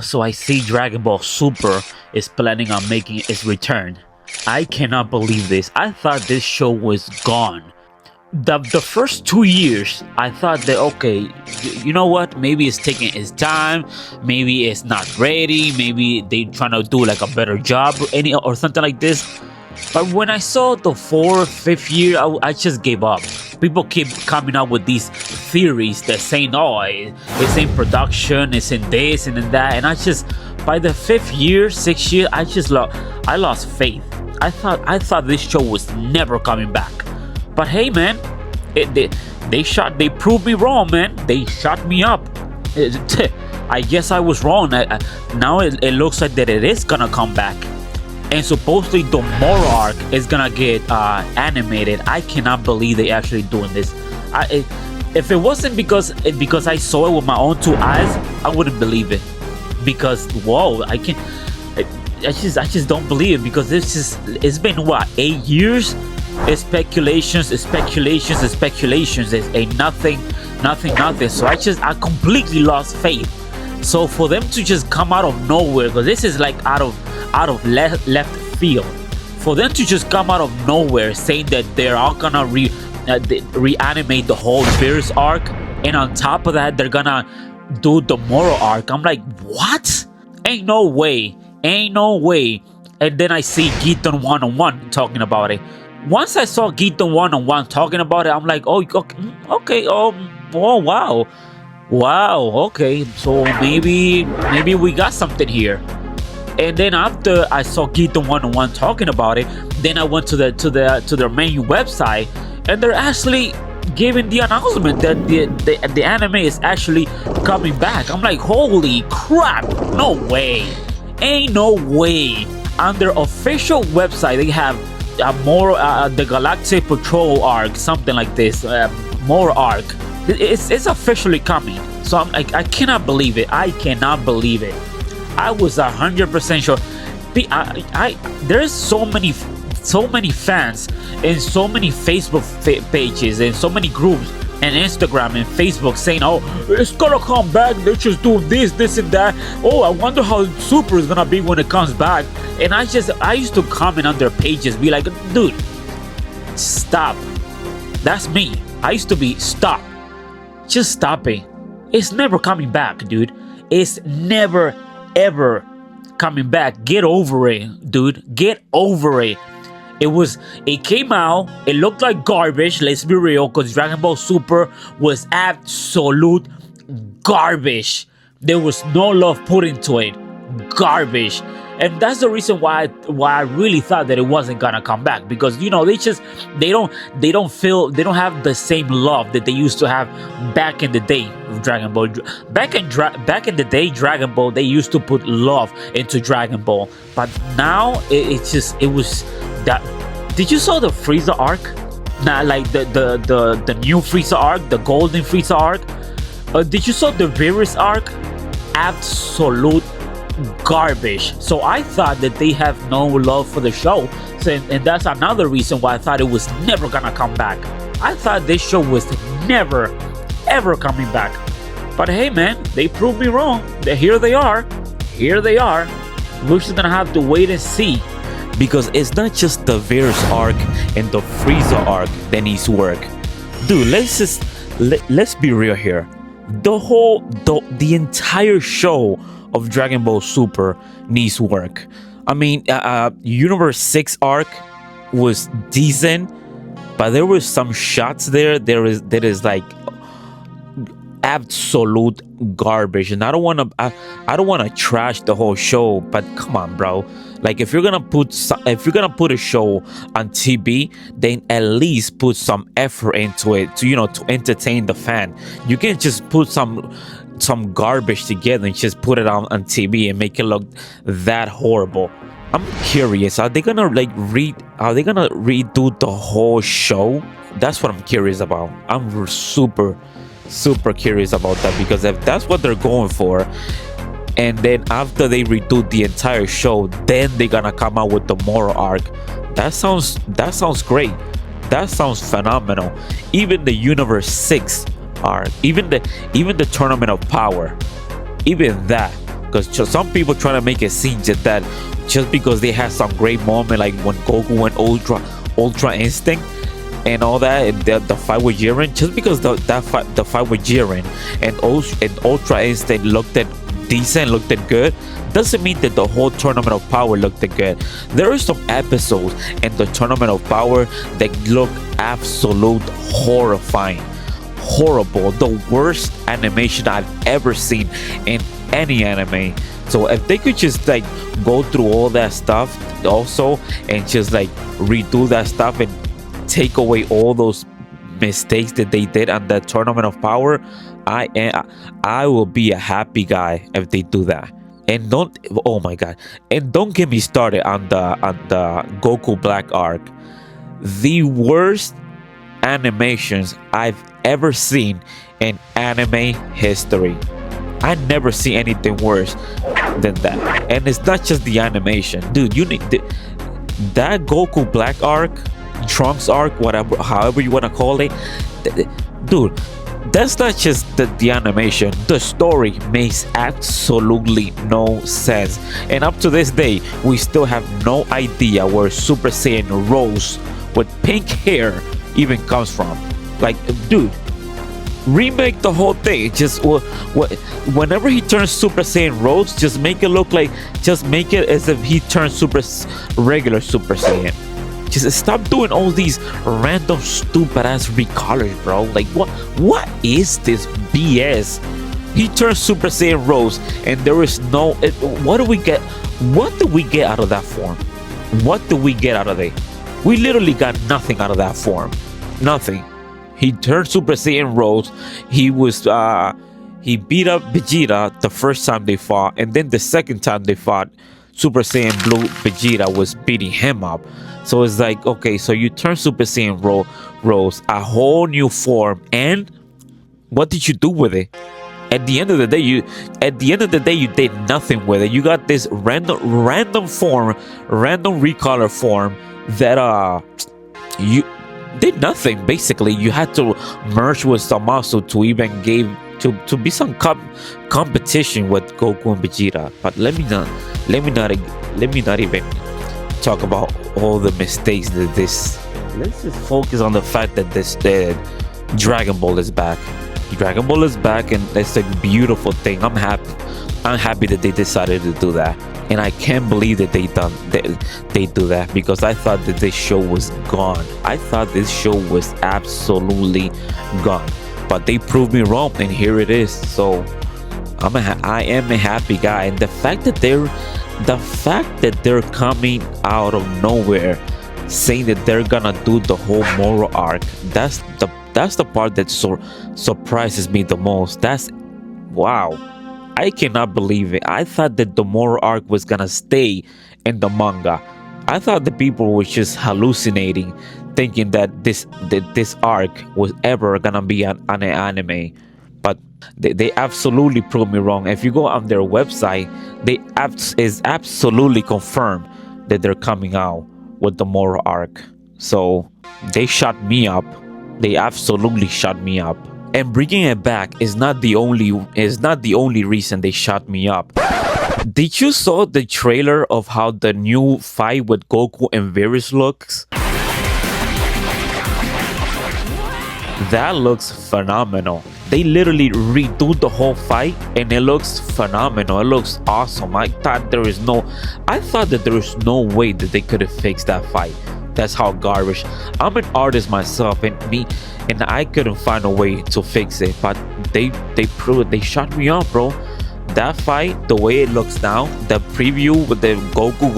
So I see Dragon Ball Super is planning on making its return. I cannot believe this. I thought this show was gone. The first 2 years, I thought that okay, you know what? Maybe it's taking its time. Maybe it's not ready. Maybe they trying to do like a better job or something like this. But when I saw the fourth, fifth year, I just gave up. People keep coming up with these theories that saying, "Oh, it's in production, it's in this and in that," and I just, by the fifth year, sixth year, I lost faith. I thought this show was never coming back. But hey, man, they proved me wrong, man. They shut me up. I guess I was wrong. Now it looks like that it is gonna come back. And supposedly the Moro arc is gonna get animated. I cannot believe they actually doing this. If it wasn't because I saw it with my own two eyes, I wouldn't believe it. Because whoa, I can't. I just don't believe it because it's been what, 8 years? It's speculations. It's ain't nothing. So I completely lost faith. So for them to just come out of nowhere, because this is like out of left field, for them to just come out of nowhere saying that they're all gonna reanimate the whole Beerus arc, and on top of that they're gonna do the Moro arc. I'm like, what? Ain't no way. And then I see Giton 1-on-1 talking about it. Once I saw Giton 1-on-1 talking about it, I'm like, oh, okay, oh wow, okay, so maybe we got something here. And then after I saw Giton 1-on-1 talking about it, then I went to their main website, and they're actually giving the announcement that the anime is actually coming back. I'm like, holy crap, no way, ain't no way. On their official website they have the Galactic Patrol arc, something like this, more arc. It's officially coming. So I'm like, I cannot believe it. I was 100% sure. There's so many fans and so many Facebook pages and so many groups and Instagram and Facebook saying, "Oh, it's gonna come back. They're just doing this and that. Oh, I wonder how Super is gonna be when it comes back." And I used to comment on their pages, be like, "Dude, stop." That's me. I used to be, stop. Just stop it. It's never coming back, dude. It's never ever coming back. Get over it, dude. Get over it. It came out, it looked like garbage, let's be real, because Dragon Ball Super was absolute garbage. There was no love put into it. Garbage. And that's the reason why I really thought that it wasn't gonna come back, because they don't have the same love that they used to have back in the day of Dragon Ball. Back in the day, Dragon Ball, they used to put love into Dragon Ball, but now it was that. Did you saw the Frieza arc? Nah, like the new Frieza arc, the golden Frieza arc. Did you saw the Beerus arc? Absolute garbage. So I thought that they have no love for the show, and that's another reason why I thought it was never gonna come back. I thought this show was never ever coming back. But hey, man, they proved me wrong. Here they are. We're just gonna have to wait and see, because it's not just the Beerus arc and the Frieza arc that needs work. Dude, let's be real here. The entire show of Dragon Ball Super needs work. I mean, Universe 6 arc was decent, but there were some shots there that is like absolute garbage. And I don't want to trash the whole show, but come on, bro. Like, if you're gonna put a show on TV, then at least put some effort into it to entertain the fan. You can't just put some garbage together and just put it on TV and make it look that horrible. I'm curious, are they gonna redo the whole show? That's what I'm curious about. I'm super curious about that, because if that's what they're going for, and then after they redo the entire show, then they're gonna come out with the Moro arc, that sounds great. That sounds phenomenal. Even the Universe 6 arc, even the Tournament of Power, even that, because some people try to make it seem that just because they had some great moment, like when Goku went Ultra Instinct and all that, and the fight with Jiren, just because the fight with Jiren and Ultra Instinct looked at decent, looked at good, doesn't mean that the whole Tournament of Power looked at good. There are some episodes in the Tournament of Power that look absolute horrifying, horrible, the worst animation I've ever seen in any anime. So if they could just like go through all that stuff also and just like redo that stuff and take away all those mistakes that they did on the Tournament of Power, I will be a happy guy if they do that. And don't, oh my god, and don't get me started on the Goku Black arc. The worst animations I've ever seen in anime history. I never see anything worse than that. And it's not just the animation, dude. You need that Goku Black arc, Trunks arc, whatever, however you want to call it, dude. That's not just the animation. The story makes absolutely no sense. And up to this day, we still have no idea where Super Saiyan Rose with pink hair even comes from. Like, dude, remake the whole thing. Just whenever he turns Super Saiyan Rose, just make it look like, just make it as if he turns regular Super Saiyan. Just stop doing all these random stupid ass recolors, bro. Like, what is this BS? He turns Super Saiyan Rose and there is no what do we get out of that form? What do we get out of it? We literally got nothing out of that form. Nothing. He turned Super Saiyan Rose. He was he beat up Vegeta the first time they fought, and then the second time they fought, Super Saiyan Blue Vegeta was beating him up. So it's like, okay, so you turn Super Saiyan Rose a whole new form, and what did you do with it? At the end of the day, you did nothing with it. You got this random form, random recolor form that you did nothing. Basically, you had to merge with Zamasu to even to be some competition with Goku and Vegeta. But let me not even talk about all the mistakes that this. Let's just focus on the fact that Dragon Ball is back. Dragon Ball is back, and it's a beautiful thing. I'm happy that they decided to do that, and I can't believe that they do that, because I thought that this show was gone. I thought this show was absolutely gone, but they proved me wrong, and here it is. So I am a happy guy, and the fact that they're coming out of nowhere saying that they're gonna do the whole Moro arc, that's the part that surprises me the most. That's wow, I cannot believe it. I thought that the Moro arc was gonna stay in the manga. I thought the people were just hallucinating, thinking that this arc was ever gonna be an anime. But they absolutely proved me wrong. If you go on their website, is absolutely confirmed that they're coming out with the Moro arc. So they shut me up. They absolutely shut me up. And bringing it back is not the only reason they shut me up. Did you saw the trailer of how the new fight with Goku and Virus looks? That looks phenomenal. They literally redo the whole fight, and it looks phenomenal. It looks awesome. I thought there was no way that they could have fixed that fight. That's how garbage. I'm an artist myself, and I couldn't find a way to fix it. But they proved, they shut me up, bro. That fight, the way it looks now, the preview with the Goku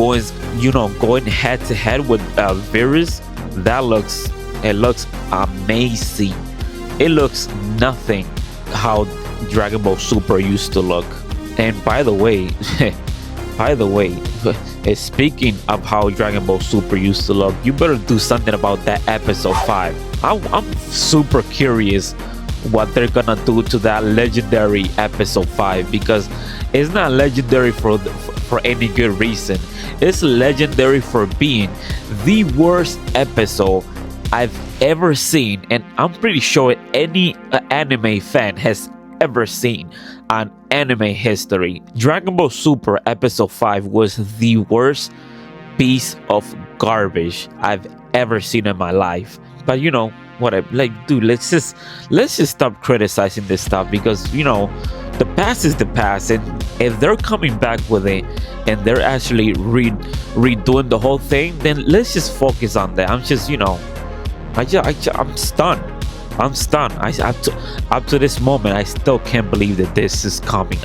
going head to head with Virus, it looks amazing. It looks nothing how Dragon Ball Super used to look. And by the way, speaking of how Dragon Ball Super used to look, you better do something about that episode 5. I'm super curious what they're gonna do to that legendary episode 5, because it's not legendary for any good reason. It's legendary for being the worst episode I've ever seen, and I'm pretty sure any anime fan has ever seen on anime history. Dragon Ball Super Episode 5 was the worst piece of garbage I've ever seen in my life. But you know, whatever. Like, dude, let's just stop criticizing this stuff, because you know, the past is the past, and if they're coming back with it and they're actually redoing the whole thing, then let's just focus on that. I'm just, you know, I'm stunned. I'm stunned. Up to this moment, I still can't believe that this is coming.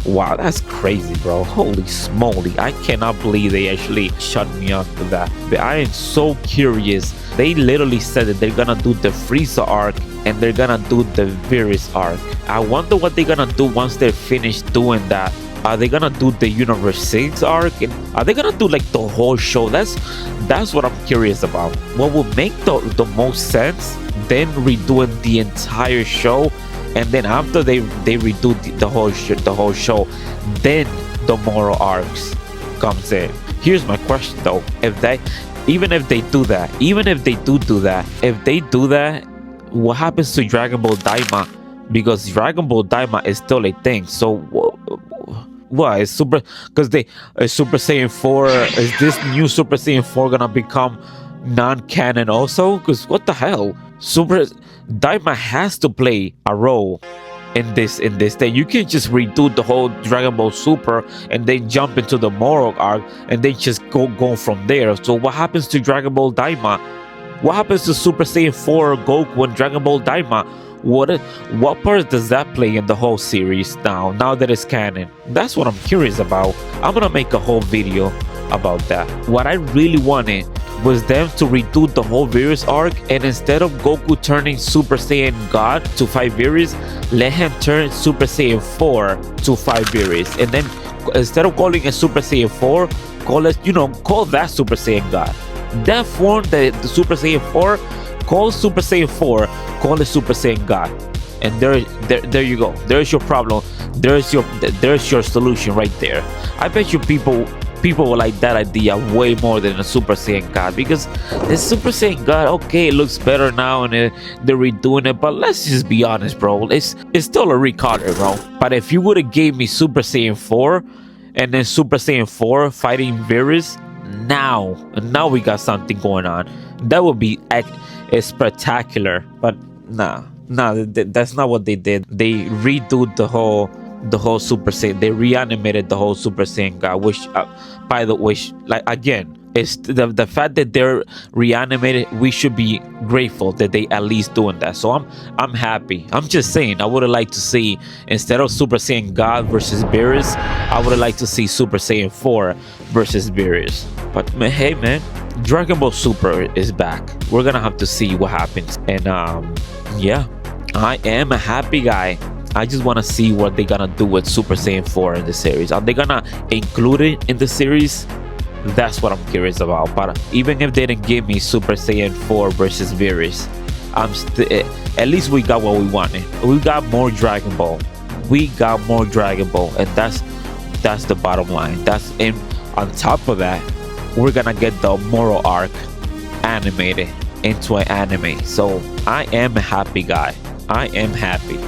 Wow, that's crazy, bro. Holy smoly. I cannot believe they actually shut me up for that. But I am so curious. They literally said that they're gonna do the Frieza arc and they're gonna do the Virus arc. I wonder what they're gonna do once they're finished doing that. Are they gonna do the Universe 6 arc? And are they gonna do like the whole show? That's what I'm curious about. What would make the most sense? Then redoing the entire show, and then after they redo the whole show, then the moral arcs comes in. Here's my question though: even if they do that, what happens to Dragon Ball Daima? Because Dragon Ball Daima is still a thing. So what is Super? Because Super Saiyan 4, is this new Super Saiyan 4 gonna become non-canon also? Because what the hell? Super Daima has to play a role in this thing. You can't just redo the whole Dragon Ball Super and then jump into the moral arc and then just go from there. So what happens to Dragon Ball Daima? What happens to Super Saiyan 4 Goku and Dragon Ball Daima? What part does that play in the whole series now that it's canon? That's what I'm curious about. I'm gonna make a whole video about that. What I really wanted was them to redo the whole Virus arc, and instead of Goku turning Super Saiyan God to fight Virus, let him turn Super Saiyan 4 to fight Virus. And then instead of calling it Super Saiyan 4, call that Super Saiyan God. That form, the Super Saiyan 4, call Super Saiyan 4, call it Super Saiyan God. And there you go. There's your problem. There's your solution right there. I bet you people will like that idea way more than a Super Saiyan God, because the Super Saiyan God, okay, it looks better now and they're redoing it, but let's just be honest, bro, it's still a recolor, bro. But if you would have gave me Super Saiyan 4 and then Super Saiyan 4 fighting Virus, now we got something going on. That would be spectacular. But nah, that's not what they did. They redo the whole Super Saiyan. They reanimated the whole Super Saiyan God, which by the way, like, again, it's the fact that they're reanimated. We should be grateful that they at least doing that. So I'm happy. I'm just saying, I would have liked to see, instead of Super Saiyan God versus Beerus, I would have liked to see Super Saiyan 4 versus Beerus. But man, hey man, Dragon Ball Super is back. We're gonna have to see what happens. And yeah, I am a happy guy. I just want to see what they're gonna do with Super Saiyan 4 in the series. Are they gonna include it in the series? That's what I'm curious about. But even if they didn't give me Super Saiyan 4 versus Virus, at least we got what we wanted. We got more Dragon Ball. And that's the bottom line. On top of that, we're gonna get the moral arc animated into an anime. So I am a happy guy. I am happy.